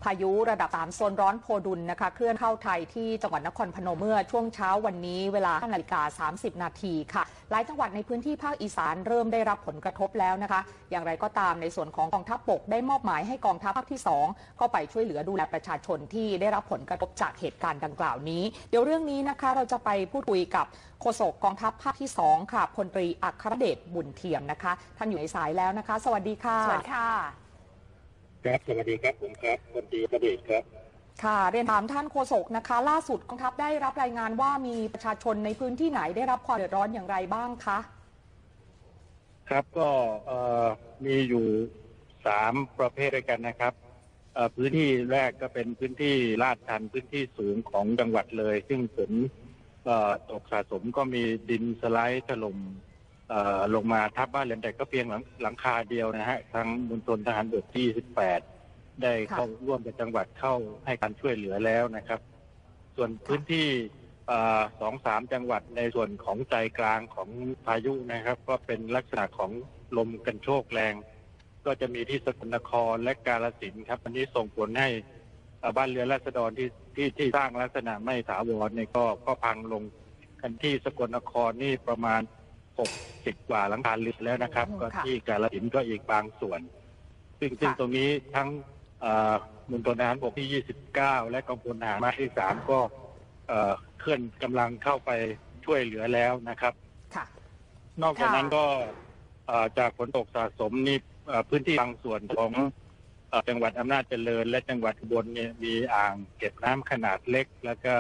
พายุระดับ3โซนร้อนโพดุลนะคะเคลื่อนเข้าไทยที่จังหวัดนครพนมเมื่อช่วงเช้าวันนี้เวลา 5:30 นาทีค่ะหลายจังหวัดในพื้นที่ภาคอีสานเริ่มได้รับผลกระทบแล้วนะคะอย่างไรก็ตามในส่วนของกองทัพบกได้มอบหมายให้กองทัพภาคที่2เข้าไปช่วยเหลือดูแลประชาชนที่ได้รับผลกระทบจากเหตุการณ์ดังกล่าวนี้เดี๋ยวเรื่องนี้นะคะเราจะไปพูดคุยกับโฆษกกองทัพภาคที่2ค่ะพลตรีอัครเดชบุญเทียมนะคะท่านอยู่ในสายแล้วนะคะสวัสดีค่ะสวัสดีค่ะครับสวัสดีครับผมครับพลตรีอัครเดชครับค่ะเรียนถามท่านโฆษกนะคะล่าสุดกองทัพได้รับรายงานว่ามีประชาชนในพื้นที่ไหนได้รับความเดือดร้อนอย่างไรบ้างคะครับก็มีอยู่3ประเภทด้วยกันนะครับพื้นที่แรกก็เป็นพื้นที่ลาดชันพื้นที่สูงของจังหวัดเลยซึ่งฝนตกสะสมก็มีดินสไลด์ถล่มลงมาทับบ้านเรือนแต่ก็เพียงหลังคาเดียวนะฮะทางมณฑลทหารบกที่28ได้เข้าร่วมกับจังหวัดเข้าให้การช่วยเหลือแล้วนะครับส่วนพื้นที่2-3 จังหวัดในส่วนของใจกลางของพายุนะครับก็เป็นลักษณะของลมกันโชกแรงก็จะมีที่สกลนครและกาฬสินธุ์ครับอันนี้ส่งผลให้บ้านเรือนราษฎรที่สร้างลักษณะไม่ถาวรเนี่ยก็พังลงกันที่สกลนครนี่ประมาณ60 กว่าหลังคาเรือนแล้วนะครับก็ที่กาฬสินธุ์ก็อีกบางส่วนซึ่งตรงนี้ทั้งมณฑลทหารบกที่29และกองพลทหารม้าที่3ก็เคลื่อนกำลังเข้าไปช่วยเหลือแล้วนะครับนอกจากนั้นก็จากฝนตกสะสมนี่พื้นที่บางส่วนของจังหวัดอำนาจเจริญและจังหวัดอุบลเนี่ยมีอ่างเก็บน้ำขนาดเล็กแล้วก็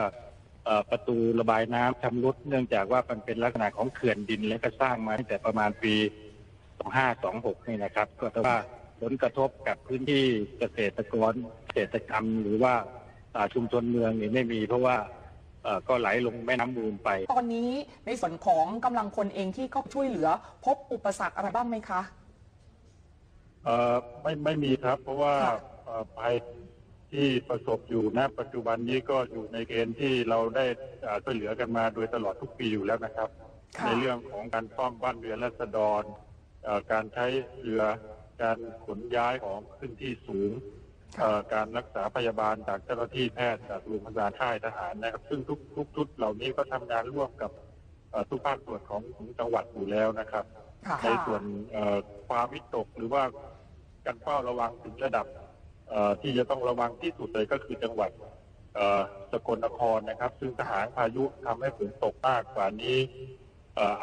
ประตูระบายน้ำชำรุดเนื่องจากว่ามันเป็นลักษณะของเขื่อนดินและก็สร้างมาตั้งแต่ประมาณปี2526นี่นะครับก็แต่ว่าผลกระทบกับพื้นที่เกษตรกรเกษตรกรรมหรือว่าชุมชนเมืองนี่ไม่มีเพราะว่าก็ไหลลงแม่น้ำมูลไปตอนนี้ในส่วนของกำลังคนเองที่เข้าช่วยเหลือพบอุปสรรคอะไรบ้างไหมคะไม่มีครับเพราะว่าภัยที่ประสบอยู่ณปัจจุบันนี้ก็อยู่ในเกณฑ์ที่เราได้ช่วยเหลือกันมาโดยตลอดทุกปีอยู่แล้วนะครับในเรื่องของการซ่อมบ้านเรือนราษฎรการใช้เรือการขนย้ายของขึ้นที่สูงการรักษาพยาบาลจากเจ้าหน้าที่แพทย์จากโรงพยาบาลค่ายทหารนะครับซึ่งทุกชุดเหล่านี้ก็ทำงานร่วมกับทุกภาคส่วนของจังหวัดอยู่แล้วนะครับในส่วนความวิตกหรือว่าการเฝ้าระวังถึงระดับที่จะต้องระวังที่สุดเลยก็คือจังหวัดสกลนครนะครับซึ่งทหารพายุทำให้ฝนตกมากกว่านี้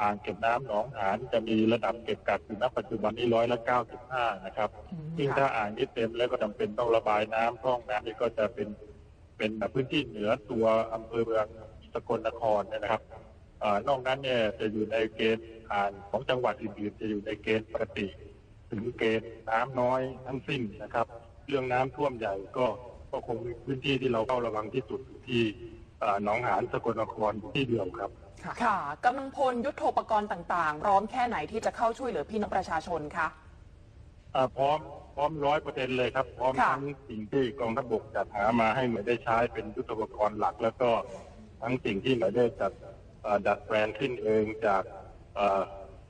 อ่างเก็บน้ำหนองหานจะมีระดับเก็บกักอยู่ณปัจจุบันนี้95%นะครับซึ่งถ้าอ่างนี้เต็มแล้วก็จำเป็นต้องระบายน้ำพร่องน้ำนี่ก็จะเป็นพื้นที่เหนือตัวอำเภอเมืองสกลนครนะครับนอกนั้นเนี่ยจะอยู่ในเกณฑ์อ่างของจังหวัดอื่นๆจะอยู่ในเกณฑ์ปกติถึงเกณฑ์น้ำน้อยทั้งสิ้นนะครับเรื่องน้ำท่วมใหญ่ก็คงมีพื้นที่ที่เราเฝ้าระวังที่สุดที่หนองหานสกลนครที่เดียวครับค่ะกำลังพลยุทโธปกรณ์ต่างๆพร้อมแค่ไหนที่จะเข้าช่วยเหลือพี่น้องประชาชนคะพร้อม100%เลยครับพร้อมทั้งสิ่งที่กองทัพบกจัดหามาให้หน่วยได้ใช้เป็นยุทโธปกรณ์หลักแล้วก็ทั้งสิ่งที่หน่วยได้จัดดัดแปลงขึ้นเองจาก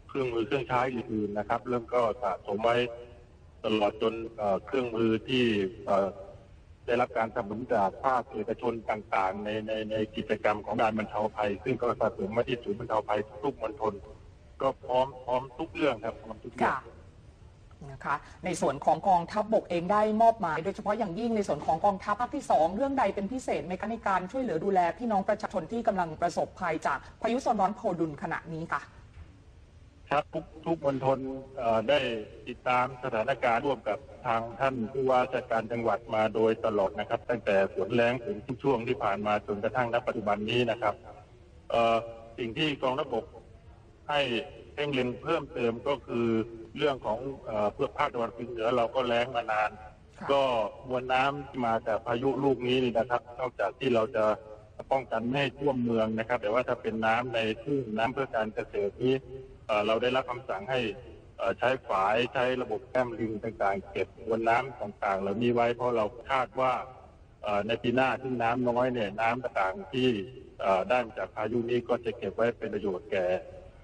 เครื่องมือเครื่องใช้อื่นๆนะครับเริ่มก็สะสมไว้ตลอดจนเครื่องมือที่ได้รับการสนับสนุนจากภาคเอกชนต่างๆในกิจกรรมของการบรรเทาภัยซึ่งก็สะสมมาที่ศูนย์บรรเทาภัยทุกมณฑลก็พร้อมทุกเรื่องครับพร้อมทุกเรื่องนะคะในส่วนของกองทัพบกเองได้มอบหมายโดยเฉพาะอย่างยิ่งในส่วนของกองทัพภาคที่2เรื่องใดเป็นพิเศษในการช่วยเหลือดูแลพี่น้องประชาชนที่กำลังประสบภัยจากพายุโซนร้อนโพดุลขณะนี้ค่ะครับทุกมณฑลได้ติดตามสถานการณ์ร่วมกับทางท่านผู้ว่าราชการจังหวัดมาโดยตลอดนะครับตั้งแต่ฝนแล้งถึงช่วงที่ผ่านมาจนกระทั่งณปัจจุบันนี้นะครับสิ่งที่กองทัพบกให้เพ่งเล็งเพิ่มเติมก็คือเรื่องของเพื่อภาคตะวันออกเหนือเราก็แล้งมานานก็มวลน้ำที่มาจากพายุลูกนี้นะครับนอกจากที่เราจะป้องกันไม่ให้ท่วมเมืองนะครับแต่ว่าถ้าเป็นน้ำในทุ่งน้ำเพื่อการเกษตรนี้เราได้รับคำสั่งให้ใช้ฝายใช้ระบบแก้มลิงต่างๆเก็บมวลน้ำต่างๆเหล่านี้ไว้เพราะเราคาดว่าในปีหน้าที่น้ำน้อยเนี่ยน้ำต่างๆที่ได้มาจากพายุนี้ก็จะเก็บไว้เป็นประโยชน์แก่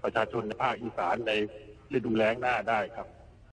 ประชาชนในภาคอีสานในฤดูแล้งหน้าได้ครับ